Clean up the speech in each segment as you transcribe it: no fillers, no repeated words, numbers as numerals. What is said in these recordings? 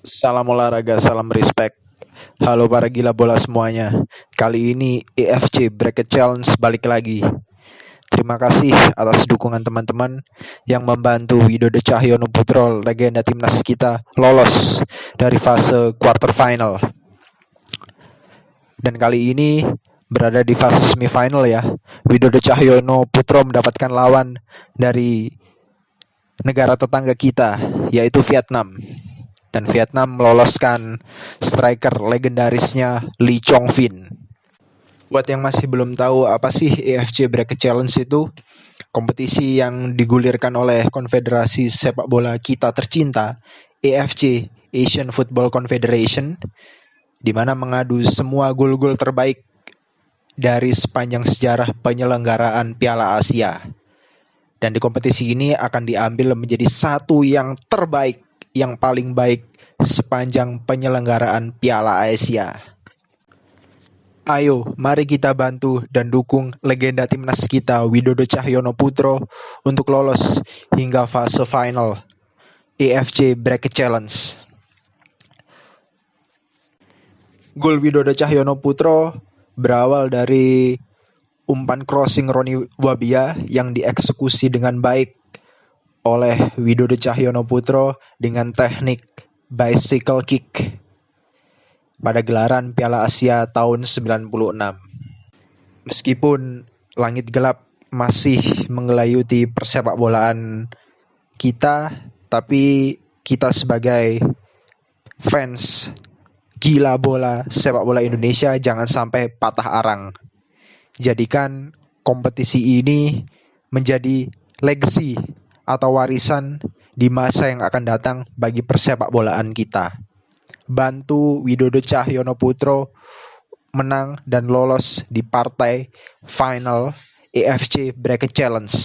Salam olahraga, salam respect. Halo para gila bola semuanya. Kali ini EFC Bracket Challenge balik lagi. Terima kasih atas dukungan teman-teman yang membantu Widodo Cahyono Putro, legenda timnas kita, lolos dari fase quarter final. Dan kali ini berada di fase semifinal ya. Widodo Cahyono Putro mendapatkan lawan dari negara tetangga kita, yaitu Vietnam. Dan Vietnam meloloskan striker legendarisnya Lee Chong Fin. Buat yang masih belum tahu apa sih EFC Bracket Challenge itu, kompetisi yang digulirkan oleh Konfederasi Sepak Bola kita tercinta, EFC, Asian Football Confederation, di mana mengadu semua gol-gol terbaik dari sepanjang sejarah penyelenggaraan Piala Asia. Dan di kompetisi ini akan diambil menjadi satu yang terbaik, yang paling baik sepanjang penyelenggaraan Piala Asia. Ayo, mari kita bantu dan dukung legenda timnas kita Widodo Cahyono Putro untuk lolos hingga fase final EFC Bracket Challenge. Gol Widodo Cahyono Putro berawal dari umpan crossing Roni Wabia yang dieksekusi dengan baik oleh Widodo Cahyono Putro dengan teknik bicycle kick pada gelaran Piala Asia tahun 96. Meskipun langit gelap masih mengelayuti persepak bolaan kita, tapi kita sebagai fans gila bola sepak bola Indonesia jangan sampai patah arang. Jadikan kompetisi ini menjadi legacy atau warisan di masa yang akan datang bagi persepak bolaan kita. Bantu Widodo Cahyono Putro menang dan lolos di partai final EFC Bracket Challenge.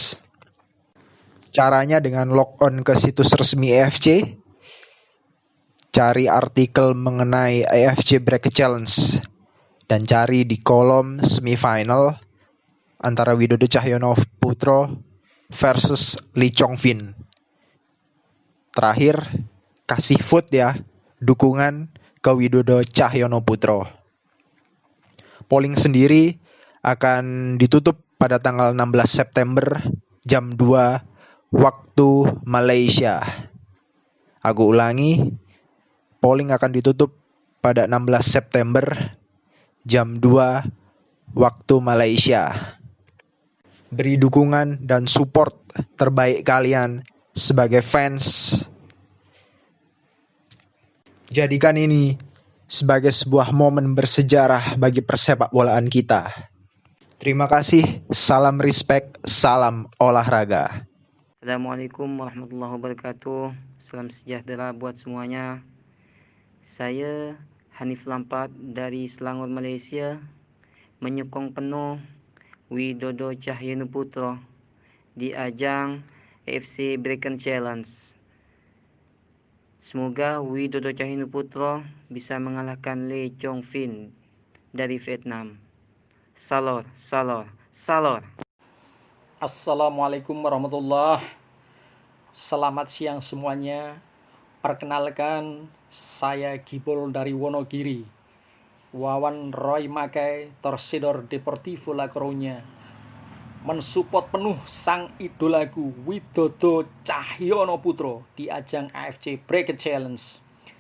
Caranya dengan log on ke situs resmi EFC, cari artikel mengenai EFC Bracket Challenge, dan cari di kolom semifinal antara Widodo Cahyono Putro versus Lee Chong Fin. Terakhir, kasih vote ya, dukungan ke Widodo Cahyono Putro. Polling sendiri akan ditutup pada tanggal 16 September jam 2 waktu Malaysia. Aku ulangi, polling akan ditutup pada 16 September jam 2 waktu Malaysia. Beri dukungan dan support terbaik kalian sebagai fans. Jadikan ini sebagai sebuah momen bersejarah bagi persepak bolaan kita. Terima kasih, salam respect, salam olahraga. Assalamualaikum warahmatullahi wabarakatuh. Salam sejahtera buat semuanya. Saya Hanif Lampard dari Selangor, Malaysia, menyokong penuh Widodo Cahyono Putro di ajang EFC Bracket Challenge. Semoga Widodo Cahyono Putro bisa mengalahkan Lee Chong Fin dari Vietnam. Salor, salor, salor. Assalamualaikum warahmatullahi. Selamat siang semuanya. Perkenalkan, saya Gibol dari Wonogiri. Wawan Roy Makai, Torcedor Deportivo La Coruña, mensupport penuh sang idolaku Widodo Cahyono Putro di ajang AFC Bracket Challenge.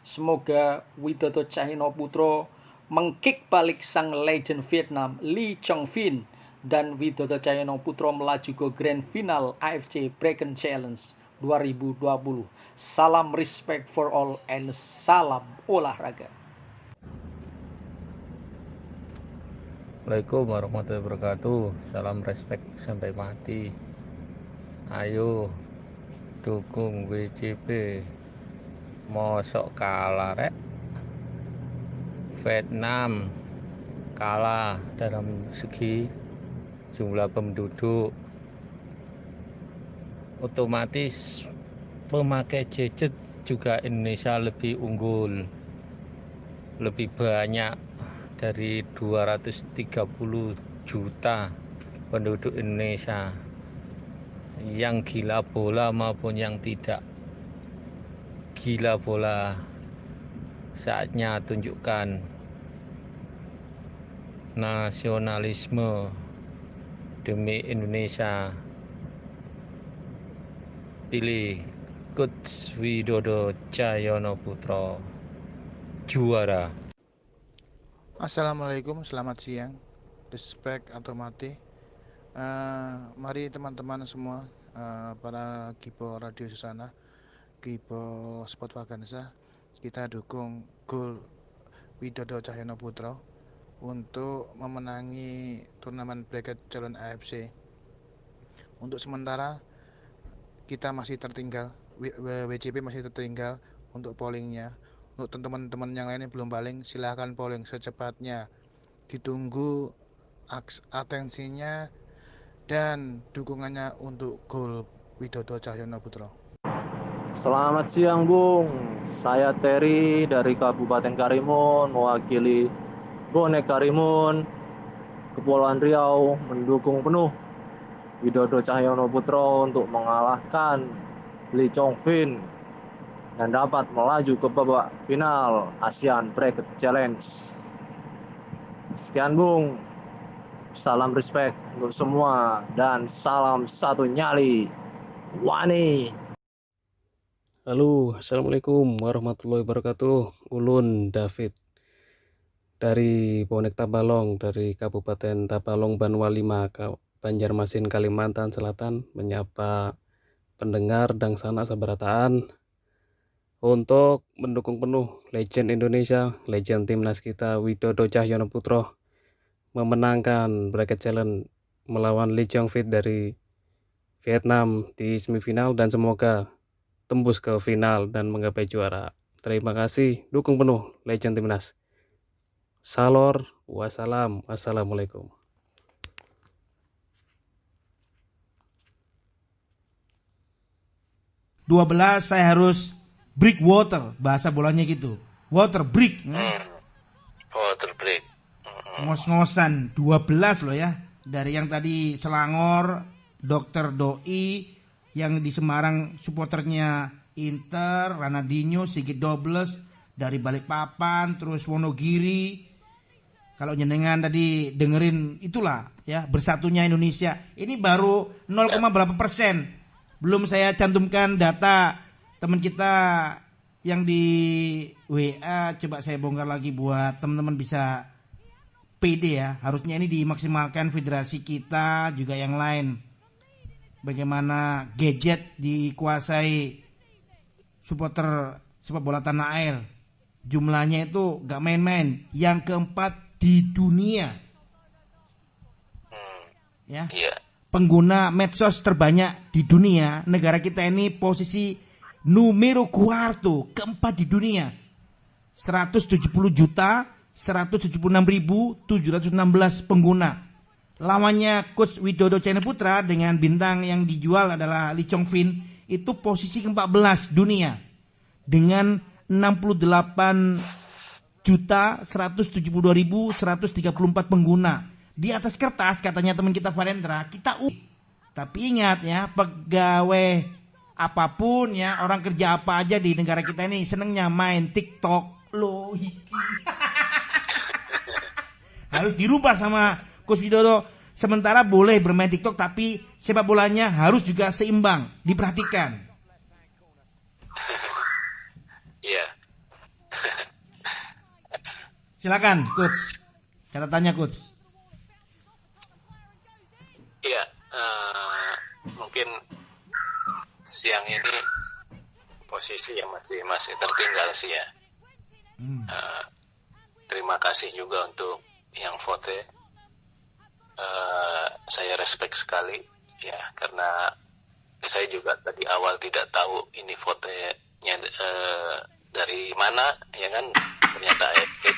Semoga Widodo Cahyono Putro mengkick balik sang legend Vietnam Lee Chong Fin dan Widodo Cahyono Putro melaju ke grand final AFC Bracket Challenge 2020. Salam respect for all and salam olahraga. Assalamualaikum warahmatullahi wabarakatuh. Salam respect sampai mati. Ayo dukung WCP. Mosok kalah rek. Vietnam kalah dalam segi jumlah penduduk. Otomatis pemakai gadget juga Indonesia lebih unggul. Lebih banyak dari 230 juta penduduk Indonesia yang gila bola maupun yang tidak gila bola Saatnya tunjukkan nasionalisme demi Indonesia. Pilih Coach Widodo Cahyono Putro, juara. Assalamualaikum, selamat siang. Respect atau mati. Mari teman-teman semua, para Gibo Radio Susana, Gibo Sport Vaganza, kita dukung gol Widodo Cahyono Putro untuk memenangi turnamen bracket calon AFC. Untuk sementara kita masih tertinggal, WCP masih tertinggal untuk pollingnya. Untuk teman-teman yang lainnya belum polling, silahkan polling secepatnya. Ditunggu atensinya dan dukungannya untuk gol Widodo Cahyono Putro. Selamat siang Bung, saya Terry dari Kabupaten Karimun, mewakili Bonek Karimun, Kepulauan Riau, mendukung penuh Widodo Cahyono Putro untuk mengalahkan Lee Chong Fin dan dapat melaju ke babak final ASEAN Bracket Challenge. Sekian Bung, salam respect untuk semua dan salam satu nyali Wani. Halo, Assalamualaikum warahmatullahi wabarakatuh. Ulun David dari Bonek Tabalong, dari Kabupaten Tabalong, Banua 5, Banjarmasin, Kalimantan Selatan, menyapa pendengar dan sanak sabarataan untuk mendukung penuh legend Indonesia, legend timnas kita Widodo Cahyono Putro memenangkan bracket challenge melawan Lee Chong Fin dari Vietnam di semifinal dan semoga tembus ke final dan menggapai juara. Terima kasih, dukung penuh legend timnas. Salor, wassalam, assalamualaikum. 12 saya harus break water, bahasa bolanya gitu. Water break. Water break. Ngos-ngosan 12 loh ya. Dari yang tadi Selangor, Dr. Doi, yang di Semarang supporternya Inter, Ronaldinho, Sigit Dobles, dari Balikpapan, terus Wonogiri. Kalau jenengan tadi dengerin itulah ya, bersatunya Indonesia. Ini baru 0, berapa persen. Belum saya cantumkan data teman kita yang di WA. Coba saya bongkar lagi buat teman-teman bisa PD ya. Harusnya ini dimaksimalkan federasi kita juga yang lain. Bagaimana gadget dikuasai supporter sepak bola tanah air. Jumlahnya itu gak main-main. Yang keempat di dunia. Ya. Pengguna medsos terbanyak di dunia. Negara kita ini posisi numero cuarto, keempat di dunia. 170.176.716 pengguna. Lawannya Coach Widodo Cahyono Putro dengan bintang yang dijual adalah Lee Chong Fin, itu posisi ke-14 dunia dengan 68.172.134 pengguna. Di atas kertas katanya teman kita Valendra, kita tapi ingat ya, pegawai apapun ya, orang kerja apa aja di negara kita ini senengnya main TikTok loh. Harus dirubah sama Coach Widodo. Sementara boleh bermain TikTok, tapi sepak bolanya harus juga seimbang, diperhatikan. Iya. Silakan, Coach. Catatannya, Coach. Iya, mungkin siang ini posisi yang masih tertinggal sih ya. Terima kasih juga untuk yang vote. Saya respect sekali ya, karena saya juga tadi awal tidak tahu ini votenya dari mana ya kan, ternyata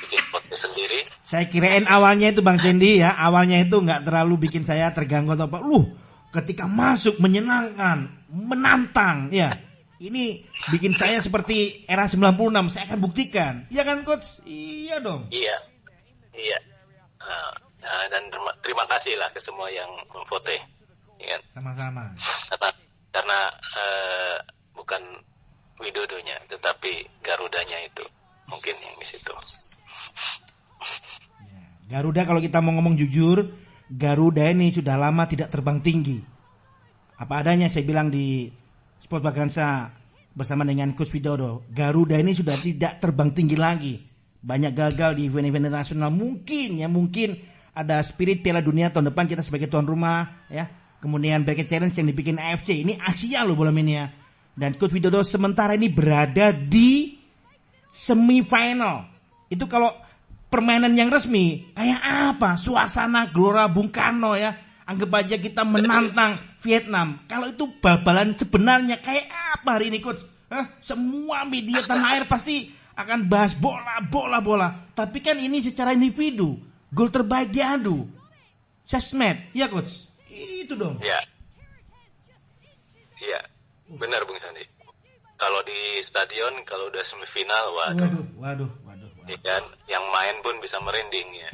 bikin vote sendiri. Saya kirain awalnya itu Bang Cendi ya, awalnya itu nggak terlalu bikin saya terganggu atau apa. Ketika masuk menyenangkan, menantang ya. Ini bikin saya seperti era 96, saya akan buktikan. Iya kan Coach? Iya dong. Iya. Dan terima kasih lah ke semua yang memvote. Ya kan? Sama-sama. Karena bukan Widodonya, tetapi Garudanya itu mungkin Garuda kalau kita mau ngomong jujur, Garuda ini sudah lama tidak terbang tinggi. Apa adanya saya bilang di Sport Vagansa bersama dengan Coach Widodo, Garuda ini sudah tidak terbang tinggi lagi. Banyak gagal di event-event internasional. Mungkin ada spirit Piala Dunia tahun depan kita sebagai tuan rumah ya. Kemudian bracket challenge yang dibikin AFC. Ini Asia loh bola ini ya. Dan Coach Widodo sementara ini berada di semifinal. Itu kalau permainan yang resmi kayak apa? Suasana Gelora Bung Karno ya. Anggap aja kita menantang Vietnam. Kalau itu bal-balan sebenarnya kayak apa hari ini, Coach? Semua media tanah air pasti akan bahas bola. Tapi kan ini secara individu. Gol terbaik diadu. Sesmed, ya Coach? Itu dong. Iya. Iya. Benar Bung Sandi. Kalau di stadion kalau udah semifinal, Waduh. Ya kan, yang main pun bisa merinding ya.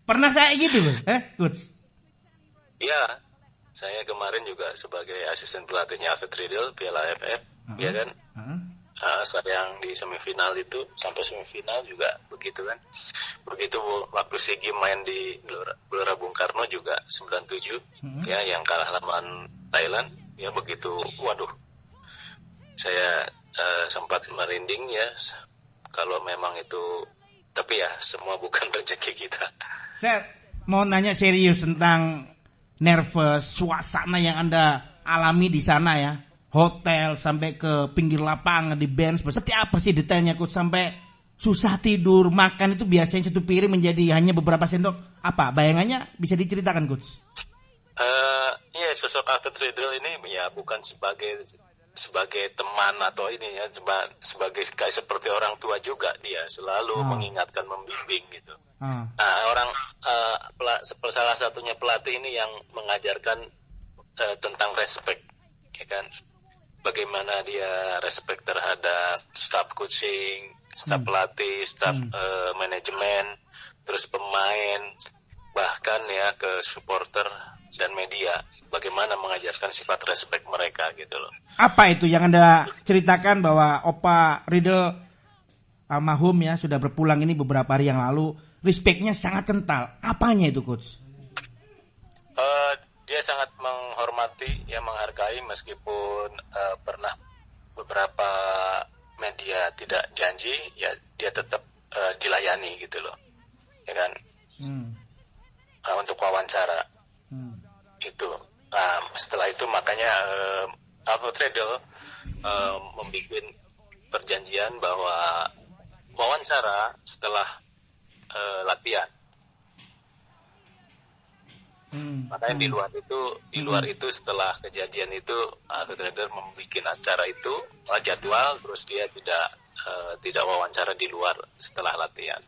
Pernah saya gitu loh, Coach? Iya, saya kemarin juga sebagai asisten pelatihnya Alfred Riedel Piala AFF, ya kan. Saat yang di semifinal itu sampai semifinal juga begitu kan. Begitu waktu SEA Games main di Gelora Bung Karno juga 97, ya yang kalah lawan Thailand, ya begitu. Waduh, saya sempat merinding ya. Kalau memang itu, tapi ya semua bukan rezeki kita. Saya mau nanya serius tentang nervous, suasana yang Anda alami di sana ya. Hotel sampai ke pinggir lapangan di bench. Seperti apa sih detailnya Coach? Sampai susah tidur, makan itu biasanya satu piring menjadi hanya beberapa sendok. Apa bayangannya bisa diceritakan Coach? Iya, sosok Alfred Riedel ini ya bukan sebagai teman atau ini ya, sebagai kayak seperti orang tua juga, dia selalu mengingatkan, membimbing gitu. Salah satunya pelatih ini yang mengajarkan tentang respect, ya kan? Bagaimana dia respect terhadap staff coaching, staff pelatih, staff manajemen, terus pemain, bahkan ya ke supporter dan media, bagaimana mengajarkan sifat respect mereka gitu loh. Apa itu yang Anda ceritakan bahwa Opa Riedel almarhum ya sudah berpulang ini beberapa hari yang lalu, respectnya sangat kental. Apanya itu Coach? Dia sangat menghormati, ya menghargai meskipun pernah beberapa media tidak janji, ya dia tetap dilayani gitu loh, ya kan? Untuk wawancara. Itu. Nah, setelah itu makanya Alfred Riedel membuat perjanjian bahwa wawancara setelah latihan. Makanya di luar itu setelah kejadian itu Alfred Riedel membuat acara itu jadwal, terus dia tidak wawancara di luar setelah latihan.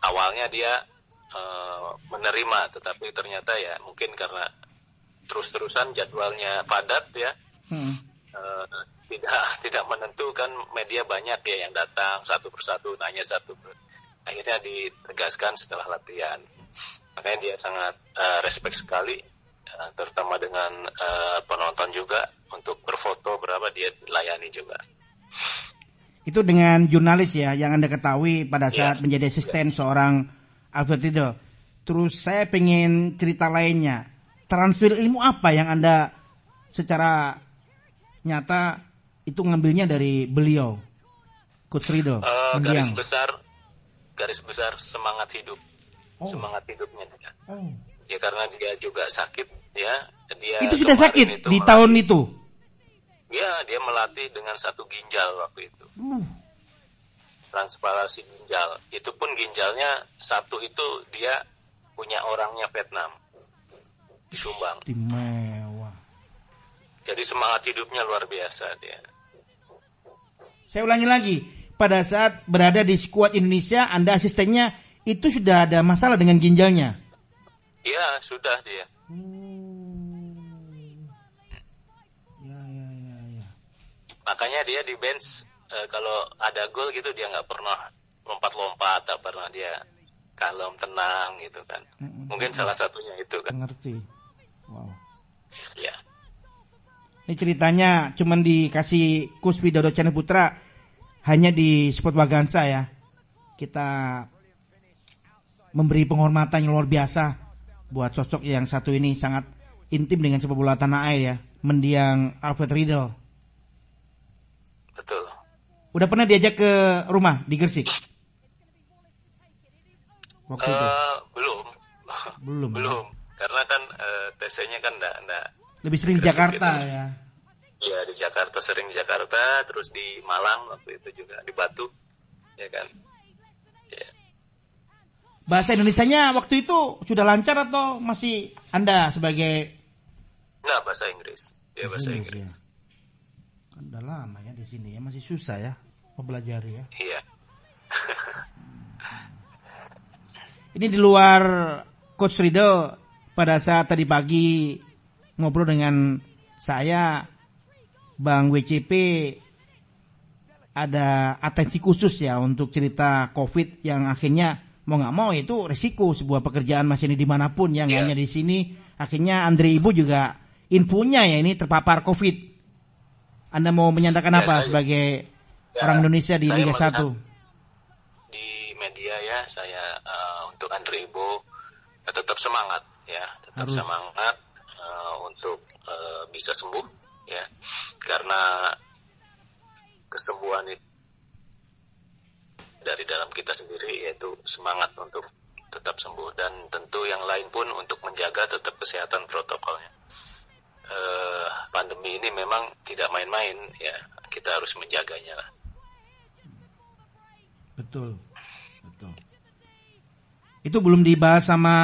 Awalnya dia menerima, tetapi ternyata ya mungkin karena terus-terusan jadwalnya padat ya, tidak menentukan, media banyak ya yang datang satu persatu nanya akhirnya ditegaskan setelah latihan. Makanya dia sangat respect sekali, terutama dengan penonton juga, untuk berfoto berapa dia layani juga. Itu dengan jurnalis ya yang Anda ketahui pada saat menjadi asisten seorang Alfred Riedel. Terus saya pengen cerita lainnya. Transfer ilmu apa yang Anda secara nyata itu ngambilnya dari beliau, Coach Riedel? Garis besar semangat hidup. Semangat hidupnya dia. Ya karena dia juga sakit ya. Itu sudah sakit di tahun itu. Ya, dia melatih dengan satu ginjal waktu itu. Transplantasi ginjal. Itu pun ginjalnya satu itu dia punya orangnya Vietnam. Disumbang. Mewah. Jadi semangat hidupnya luar biasa dia. Saya ulangi lagi. Pada saat berada di skuad Indonesia, Anda asistennya, itu sudah ada masalah dengan ginjalnya? Iya, sudah dia. Ya. Makanya dia di bench, kalau ada gol gitu dia nggak pernah lompat-lompat, tak pernah dia kalem, tenang gitu kan. Mungkin salah satunya itu kan. Ngerti. Wow. Ya. Ini ceritanya cuman dikasih Coach Widodo Channel Putra hanya di Sport Vagansa ya. Kita memberi penghormatan yang luar biasa buat sosok yang satu ini, sangat intim dengan sepak bola tanah air ya, mendiang Alfred Riedel. Betul. Udah pernah diajak ke rumah di Gresik? Waktu itu? Belum. Belum. Karena kan TC-nya kan enggak lebih sering di Jakarta gitu. Ya. Iya, di Jakarta, sering di Jakarta, terus di Malang waktu itu juga, di Batu, ya kan. Ya. Bahasa Indonesianya waktu itu sudah lancar atau masih Anda sebagai? Enggak, bahasa Inggris. Ya, bahasa Inggris. Ya. Kan udah lama ya di sini ya, masih susah ya mempelajari ya. Iya. Ini di luar Coach Riedel, pada saat tadi pagi ngobrol dengan saya, Bang WCP ada atensi khusus ya untuk cerita COVID yang akhirnya mau nggak mau itu resiko sebuah pekerjaan Mas ini dimanapun yang hanya di sini. Akhirnya Andre Ibu juga infonya ya ini terpapar COVID. Anda mau menyatakan apa sebagai orang Indonesia di Liga 1? Di media ya, saya untuk Andre Ibu tetap semangat ya, semangat untuk bisa sembuh ya, karena kesembuhan itu dari dalam kita sendiri, yaitu semangat untuk tetap sembuh, dan tentu yang lain pun untuk menjaga tetap kesehatan protokolnya. Pandemi ini memang tidak main-main ya, kita harus menjaganya lah. Betul. Itu belum dibahas sama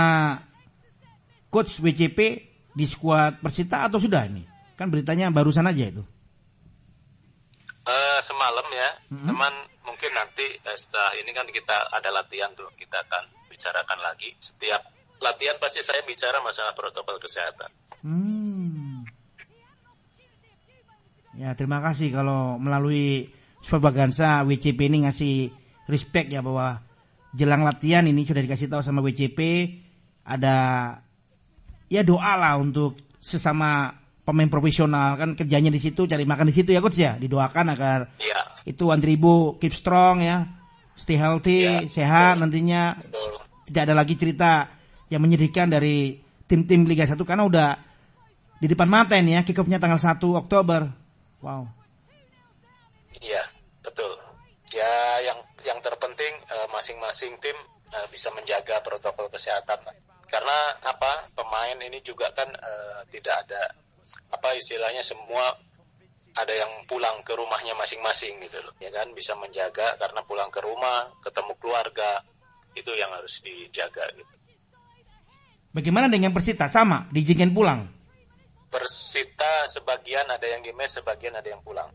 Coach WCP di skuad Persita atau sudah ini? Kan beritanya barusan aja itu. Semalam ya, teman mungkin nanti setelah ini kan kita ada latihan tuh, kita akan bicarakan lagi. Setiap latihan pasti saya bicara masalah protokol kesehatan. Ya, terima kasih kalau melalui Superbagansa WCP ini ngasih respect ya, bahwa jelang latihan ini sudah dikasih tahu sama WCP ada ya doa lah untuk sesama pemain profesional, kan kerjanya di situ, cari makan di situ ya Coach ya, didoakan agar itu Andre Ibu keep strong ya, stay healthy, sehat nantinya. Tidak ada lagi cerita yang menyedihkan dari tim-tim Liga 1 karena udah di depan mata ini ya, kick off-nya tanggal 1 Oktober. Wow. Iya, betul. Ya, yang terpenting masing-masing tim bisa menjaga protokol kesehatan. Karena apa? Pemain ini juga kan tidak ada istilahnya, semua ada yang pulang ke rumahnya masing-masing gitu loh. Ya kan, bisa menjaga karena pulang ke rumah, ketemu keluarga, itu yang harus dijaga gitu. Bagaimana dengan Persita? Sama, diizinkan pulang? Persita sebagian ada yang di mes, sebagian ada yang pulang.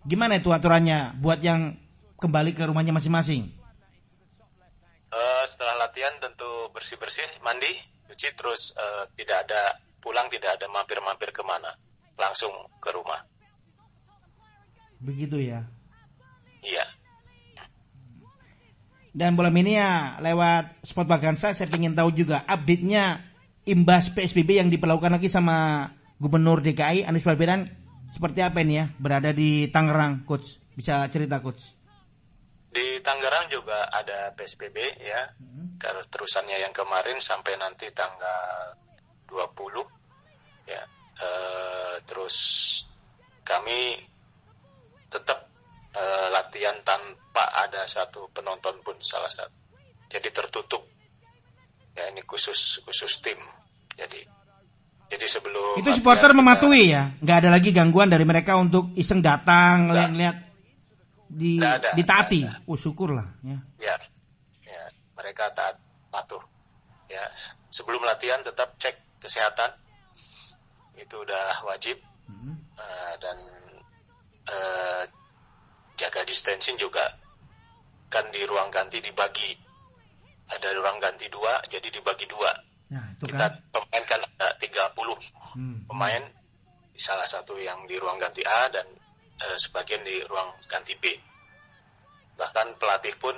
Gimana itu aturannya buat yang kembali ke rumahnya masing-masing? Setelah latihan tentu bersih-bersih, mandi, cuci, terus tidak ada pulang, tidak ada mampir-mampir kemana, langsung ke rumah. Begitu ya? Iya. Dan bola ini ya lewat Sport Bagansa, saya ingin tahu juga update-nya imbas PSBB yang diperlakukan lagi sama Gubernur DKI Anies Baswedan seperti apa ini ya, berada di Tangerang, Coach? Bisa cerita, Coach? Di Tangerang juga ada PSBB ya, terusannya yang kemarin sampai nanti tanggal 20 ya. Terus kami tetap latihan tanpa ada satu penonton pun, salah satu. Jadi tertutup. Ya, ini khusus tim. Jadi sebelum itu supporter mematuhi ya, nggak ada lagi gangguan dari mereka untuk iseng datang lihat ditaati. Oh, syukurlah ya. Ya, mereka taat patuh. Ya, sebelum latihan tetap cek kesehatan, itu udah wajib. Dan jaga distancing juga, kan di ruang ganti dibagi, ada ruang ganti 2, jadi dibagi 2. Nah, itu kita kan pemain kan ada 30 pemain, salah satu yang di ruang ganti A dan sebagian di ruang ganti B. Bahkan pelatih pun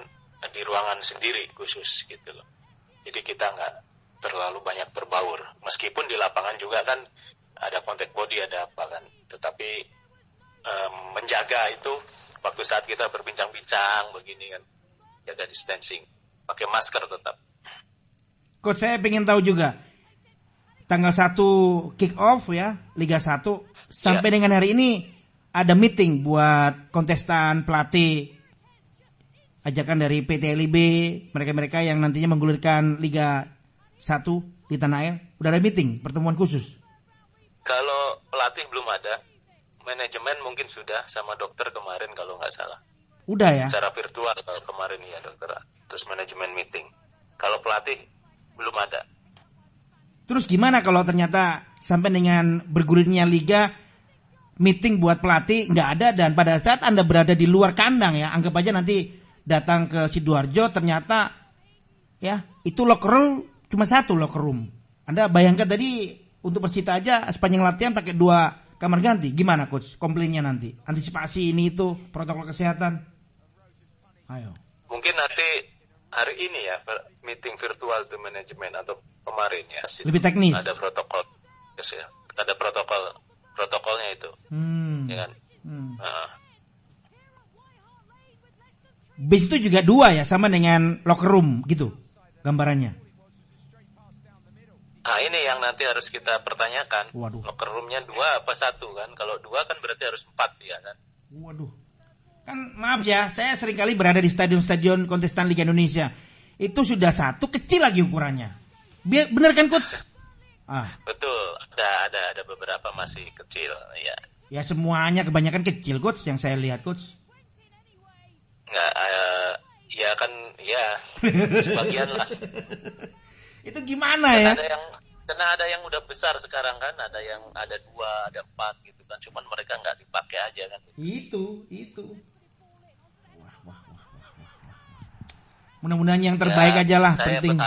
di ruangan sendiri khusus gitu loh. Jadi kita nggak terlalu banyak berbaur. Meskipun di lapangan juga kan ada contact body, ada apa kan. Tetapi menjaga itu waktu saat kita berbincang-bincang begini kan, jaga distancing. pakai masker tetap. Coach, saya pengen tahu juga tanggal 1 kick off ya Liga 1 sampai dengan hari ini ada meeting buat kontestan pelatih, ajakan dari PT LIB, mereka-mereka yang nantinya menggulirkan Liga 1 di tanah air. Udah ada meeting, pertemuan khusus? Kalau pelatih belum ada, manajemen mungkin sudah sama dokter kemarin kalau nggak salah. Udah ya? Secara virtual kalau kemarin ya dokter. Terus manajemen meeting. Kalau pelatih belum ada. Terus gimana kalau ternyata sampai dengan bergulirnya liga, meeting buat pelatih nggak ada, dan pada saat Anda berada di luar kandang ya, anggap aja nanti datang ke Sidoarjo, ternyata ya itu locker room cuma satu locker room. Anda bayangkan tadi untuk Persita aja sepanjang latihan pakai 2 kamar ganti. Gimana coach komplainnya nanti? Antisipasi ini itu protokol kesehatan. Ayo. Mungkin nanti hari ini ya meeting virtual tuh manajemen atau kemarin ya. Lebih teknis. Ada protokol, ya. Ada protokolnya itu, ya kan. Base itu juga 2 ya, sama dengan locker room gitu gambarannya. Nah ini yang nanti harus kita pertanyakan. Waduh. Locker roomnya 2 apa 1 kan? Kalau 2 kan berarti harus 4 ya kan. Waduh. Kan maaf ya, saya seringkali berada di stadion-stadion kontestan Liga Indonesia. Itu sudah 1 kecil lagi ukurannya. Bener kan coach? Betul, ada beberapa masih kecil ya. Ya semuanya kebanyakan kecil coach yang saya lihat coach. Nggak, ya kan ya sebagian lah. Itu gimana ya? Karena ada yang udah besar sekarang kan, ada yang ada 2, ada 4 gitu kan, cuman mereka nggak dipakai aja kan. Itu. Wah. Mudah-mudahan yang terbaik aja lah, saya penting.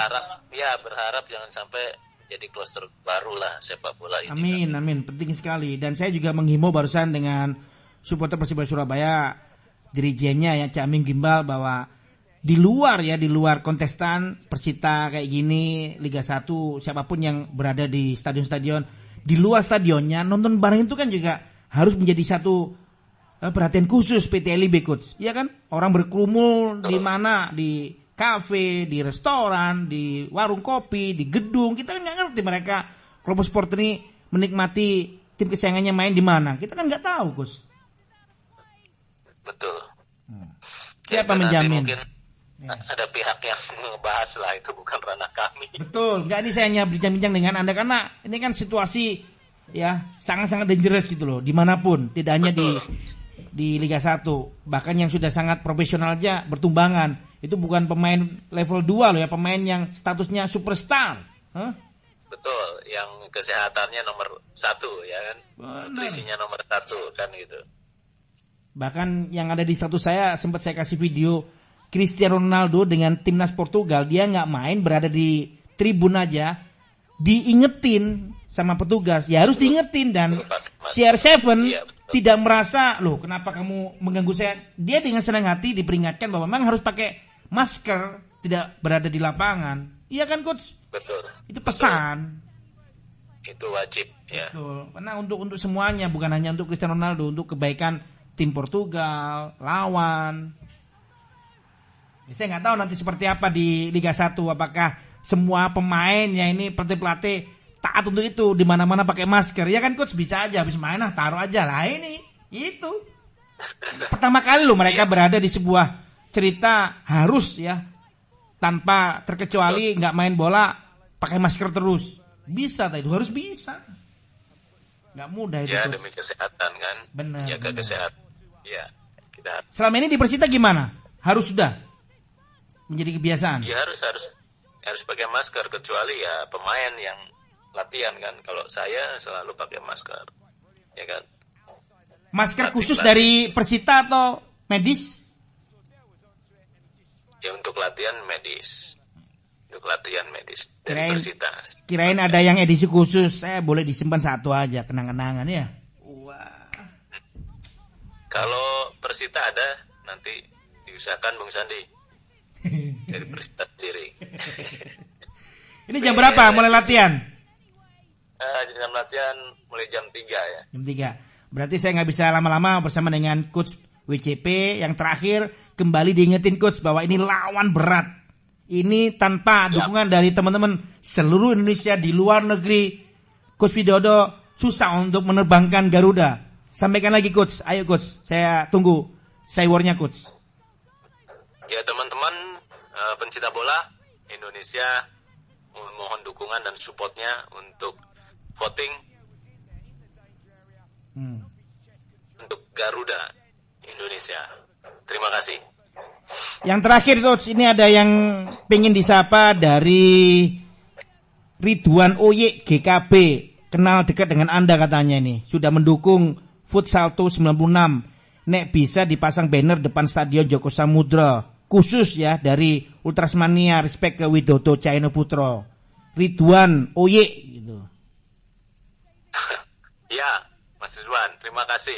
Berharap jangan sampai jadi kluster baru lah sepak bola ini. Amin, penting sekali. Dan saya juga menghimbau barusan dengan supporter Persibaya Surabaya, dirijennya ya Cak Amin Gimbal, bahwa di luar kontestan Persita kayak gini Liga 1, siapapun yang berada di stadion-stadion, di luar stadionnya nonton bareng itu kan juga harus menjadi satu perhatian khusus PT LIB coach. Iya kan? Orang berkerumun di mana, di kafe, di restoran, di warung kopi, di gedung. Kita kan nggak ngerti mereka kelompok sport ini menikmati tim kesayangannya main di mana. Kita kan nggak tahu coach. Betul. Siapa menjamin? Mungkin ada pihak yang ngebahas lah, itu bukan ranah kami. Betul, nggak, ini saya hanya bincang-bincang dengan Anda karena ini kan situasi ya sangat-sangat dangerous gitu loh, dimanapun, tidak hanya di Liga 1, bahkan yang sudah sangat profesional aja bertumbangan. Itu bukan pemain level 2 loh ya, pemain yang statusnya superstar. Betul, yang kesehatannya nomor 1 ya kan, nutrisinya nomor 1 kan gitu. Bahkan yang ada di status saya, sempat saya kasih video Cristiano Ronaldo dengan timnas Portugal, dia nggak main, berada di tribun aja, diingetin sama petugas, ya harus diingetin, dan CR7 tidak merasa, loh kenapa kamu mengganggu saya, dia dengan senang hati diperingatkan bahwa memang harus pakai masker, tidak berada di lapangan. Iya kan coach? Betul. Itu pesan. Itu wajib ya. Betul. Karena untuk semuanya, bukan hanya untuk Cristiano Ronaldo, untuk kebaikan tim Portugal, lawan. Saya nggak tahu nanti seperti apa di Liga 1, apakah semua pemainnya ini pelatih taat untuk itu, di mana-mana pakai masker. Ya kan coach, bisa aja habis main taruh aja lah, ini itu. Pertama kali loh mereka berada di sebuah cerita harus ya tanpa terkecuali nggak main bola pakai masker terus. Bisa itu harus bisa. Nggak mudah itu. Ya coach. demi kesehatan kan. Benar. Jaga kesehatan. Ya, kita. Selama ini di Persita gimana? Harus sudah menjadi kebiasaan. Ya harus pakai masker, kecuali ya pemain yang latihan kan. Kalau saya selalu pakai masker, ya kan. Masker khusus dari Persita atau medis? Ya untuk latihan medis. Dari Persita. Kirain ada yang edisi khusus, saya boleh disimpan satu aja, kenang-kenangan ya. Wah. Kalau Persita ada, nanti diusahakan Bung Sandi. Dari Persita sendiri. Ini jam berapa mulai latihan? Jam latihan mulai jam 3 ya. Jam 3. Berarti saya nggak bisa lama-lama bersama dengan coach WCP. Yang terakhir kembali diingetin coach bahwa ini lawan berat. Ini tanpa dukungan dari teman-teman seluruh Indonesia di luar negeri, Coach Widodo susah untuk menerbangkan Garuda. Sampaikan lagi Coach, ayo Coach, saya tunggu cywarnya Coach. Ya teman-teman pencinta bola Indonesia, mohon dukungan dan supportnya untuk voting untuk Garuda Indonesia. Terima kasih. Yang terakhir Coach, ini ada yang pengen disapa dari Ridwan Oye GKB, kenal dekat dengan Anda katanya ini, sudah mendukung Futsalto 96. Nek bisa dipasang banner depan Stadion Joko Samudra, khusus ya dari Ultrasmania, respect ke Widodo Cahyono Putro. Ridwan Oye gitu. Ya, Mas Ridwan, terima kasih.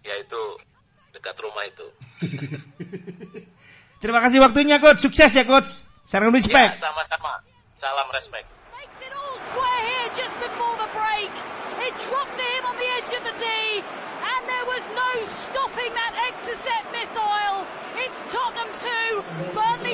Ya itu dekat rumah itu. Terima kasih waktunya Coach, sukses ya Coach. Salam respect. Ya, sama-sama. Salam respect. Makes it all square here just before the break. It dropped to him on the edge of the tee, and there was no stopping that Exocet missile. It's Tottenham 2, Burnley